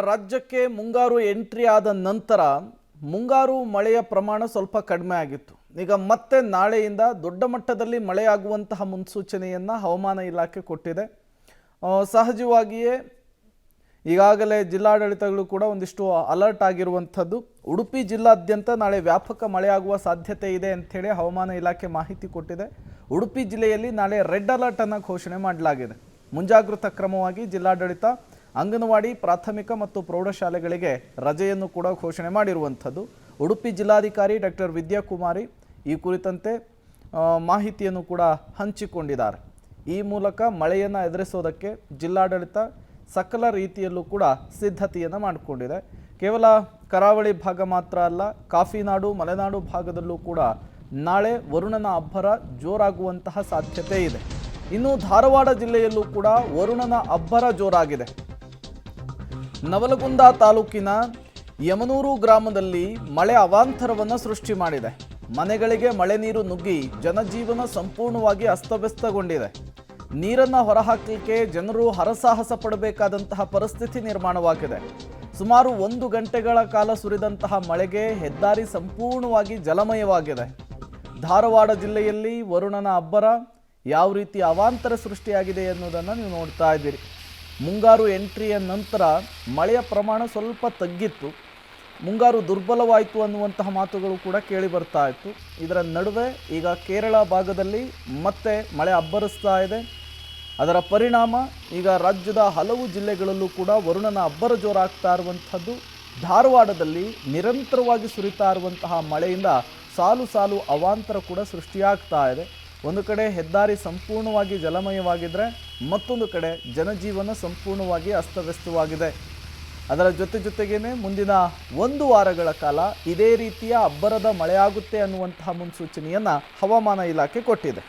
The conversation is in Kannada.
ರಾಜ್ಯಕ್ಕೆ ಮುಂಗಾರು ಎಂಟ್ರಿ ಆದ ನಂತರ ಮುಂಗಾರು ಮಳೆಯ ಪ್ರಮಾಣ ಸ್ವಲ್ಪ ಕಡಿಮೆ ಆಗಿತ್ತು. ಈಗ ಮತ್ತೆ ನಾಳೆಯಿಂದ ದೊಡ್ಡ ಮಟ್ಟದಲ್ಲಿ ಮಳೆಯಾಗುವಂತಹ ಮುನ್ಸೂಚನೆಯನ್ನು ಹವಾಮಾನ ಇಲಾಖೆ ಕೊಟ್ಟಿದೆ. ಸಹಜವಾಗಿಯೇ ಈಗಾಗಲೇ ಜಿಲ್ಲಾಡಳಿತಗಳು ಕೂಡ ಒಂದಿಷ್ಟು ಅಲರ್ಟ್ ಆಗಿರುವಂಥದ್ದು. ಉಡುಪಿ ಜಿಲ್ಲಾದ್ಯಂತ ನಾಳೆ ವ್ಯಾಪಕ ಮಳೆಯಾಗುವ ಸಾಧ್ಯತೆ ಇದೆ ಅಂಥೇಳಿ ಹವಾಮಾನ ಇಲಾಖೆ ಮಾಹಿತಿ ಕೊಟ್ಟಿದೆ. ಉಡುಪಿ ಜಿಲ್ಲೆಯಲ್ಲಿ ನಾಳೆ ರೆಡ್ ಅಲರ್ಟ್ ಅನ್ನು ಘೋಷಣೆ ಮಾಡಲಾಗಿದೆ. ಮುಂಜಾಗೃತಾ ಕ್ರಮವಾಗಿ ಜಿಲ್ಲಾಡಳಿತ ಅಂಗನವಾಡಿ, ಪ್ರಾಥಮಿಕ ಮತ್ತು ಪ್ರೌಢಶಾಲೆಗಳಿಗೆ ರಜೆಯನ್ನು ಕೂಡ ಘೋಷಣೆ ಮಾಡಿರುವಂಥದ್ದು. ಉಡುಪಿ ಜಿಲ್ಲಾಧಿಕಾರಿ ಡಾಕ್ಟರ್ ವಿದ್ಯಾಕುಮಾರಿ ಈ ಕುರಿತಂತೆ ಮಾಹಿತಿಯನ್ನು ಕೂಡ ಹಂಚಿಕೊಂಡಿದ್ದಾರೆ. ಈ ಮೂಲಕ ಮಳೆಯನ್ನು ಎದುರಿಸೋದಕ್ಕೆ ಜಿಲ್ಲಾಡಳಿತ ಸಕಲ ರೀತಿಯಲ್ಲೂ ಕೂಡ ಸಿದ್ಧತೆಯನ್ನು ಮಾಡಿಕೊಂಡಿದೆ. ಕೇವಲ ಕರಾವಳಿ ಭಾಗ ಮಾತ್ರ ಅಲ್ಲ, ಕಾಫಿನಾಡು, ಮಲೆನಾಡು ಭಾಗದಲ್ಲೂ ಕೂಡ ನಾಳೆ ವರುಣನ ಅಬ್ಬರ ಜೋರಾಗುವಂತಹ ಸಾಧ್ಯತೆ ಇದೆ. ಇನ್ನು ಧಾರವಾಡ ಜಿಲ್ಲೆಯಲ್ಲೂ ಕೂಡ ವರುಣನ ಅಬ್ಬರ ಜೋರಾಗಿದೆ. ನವಲಗುಂದ ತಾಲೂಕಿನ ಯಮನೂರು ಗ್ರಾಮದಲ್ಲಿ ಮಳೆ ಅವಾಂತರವನ್ನು ಸೃಷ್ಟಿ ಮಾಡಿದೆ. ಮನೆಗಳಿಗೆ ಮಳೆ ನೀರು ನುಗ್ಗಿ ಜನಜೀವನ ಸಂಪೂರ್ಣವಾಗಿ ಅಸ್ತವ್ಯಸ್ತಗೊಂಡಿದೆ. ನೀರನ್ನು ಹೊರಹಾಕಲಿಕ್ಕೆ ಜನರು ಹರಸಾಹಸ ಪಡಬೇಕಾದಂತಹ ಪರಿಸ್ಥಿತಿ ನಿರ್ಮಾಣವಾಗಿದೆ. ಸುಮಾರು 1 ಗಂಟೆಗಳ ಕಾಲ ಸುರಿದಂತಹ ಮಳೆಗೆ ಹೆದ್ದಾರಿ ಸಂಪೂರ್ಣವಾಗಿ ಜಲಮಯವಾಗಿದೆ. ಧಾರವಾಡ ಜಿಲ್ಲೆಯಲ್ಲಿ ವರುಣನ ಅಬ್ಬರ ಯಾವ ರೀತಿ ಅವಾಂತರ ಸೃಷ್ಟಿಯಾಗಿದೆ ಎನ್ನುವುದನ್ನು ನೀವು ನೋಡ್ತಾ ಇದ್ದೀರಿ. ಮುಂಗಾರು ಎಂಟ್ರಿಯ ನಂತರ ಮಳೆಯ ಪ್ರಮಾಣ ಸ್ವಲ್ಪ ತಗ್ಗಿತ್ತು. ಮುಂಗಾರು ದುರ್ಬಲವಾಯಿತು ಅನ್ನುವಂತಹ ಮಾತುಗಳು ಕೂಡ ಕೇಳಿ ಬರ್ತಾ ಇತ್ತು. ಇದರ ನಡುವೆ ಈಗ ಕೇರಳ ಭಾಗದಲ್ಲಿ ಮತ್ತೆ ಮಳೆ ಅಬ್ಬರಿಸ್ತಾ ಇದೆ. ಅದರ ಪರಿಣಾಮ ಈಗ ರಾಜ್ಯದ ಹಲವು ಜಿಲ್ಲೆಗಳಲ್ಲೂ ಕೂಡ ವರುಣನ ಅಬ್ಬರ ಜೋರಾಗ್ತಾ ಇರುವಂಥದ್ದು. ಧಾರವಾಡದಲ್ಲಿ ನಿರಂತರವಾಗಿ ಸುರಿತಾ ಇರುವಂತಹ ಮಳೆಯಿಂದ ಸಾಲು ಸಾಲು ಅವಾಂತರ ಕೂಡ ಸೃಷ್ಟಿಯಾಗ್ತಾ ಇದೆ. ಒಂದು ಕಡೆ ಹೆದ್ದಾರಿ ಸಂಪೂರ್ಣವಾಗಿ ಜಲಮಯವಾಗಿದ್ದರೆ, ಮತ್ತೊಂದು ಕಡೆ ಜನಜೀವನ ಸಂಪೂರ್ಣವಾಗಿ ಅಸ್ತವ್ಯಸ್ತವಾಗಿದೆ. ಅದರ ಜೊತೆಗೇನೆ ಮುಂದಿನ 1 ವಾರಗಳ ಕಾಲ ಇದೇ ರೀತಿಯ ಅಬ್ಬರದ ಮಳೆಯಾಗುತ್ತೆ ಅನ್ನುವಂತಹ ಮುನ್ಸೂಚನೆಯನ್ನು ಹವಾಮಾನ ಇಲಾಖೆ ಕೊಟ್ಟಿದೆ.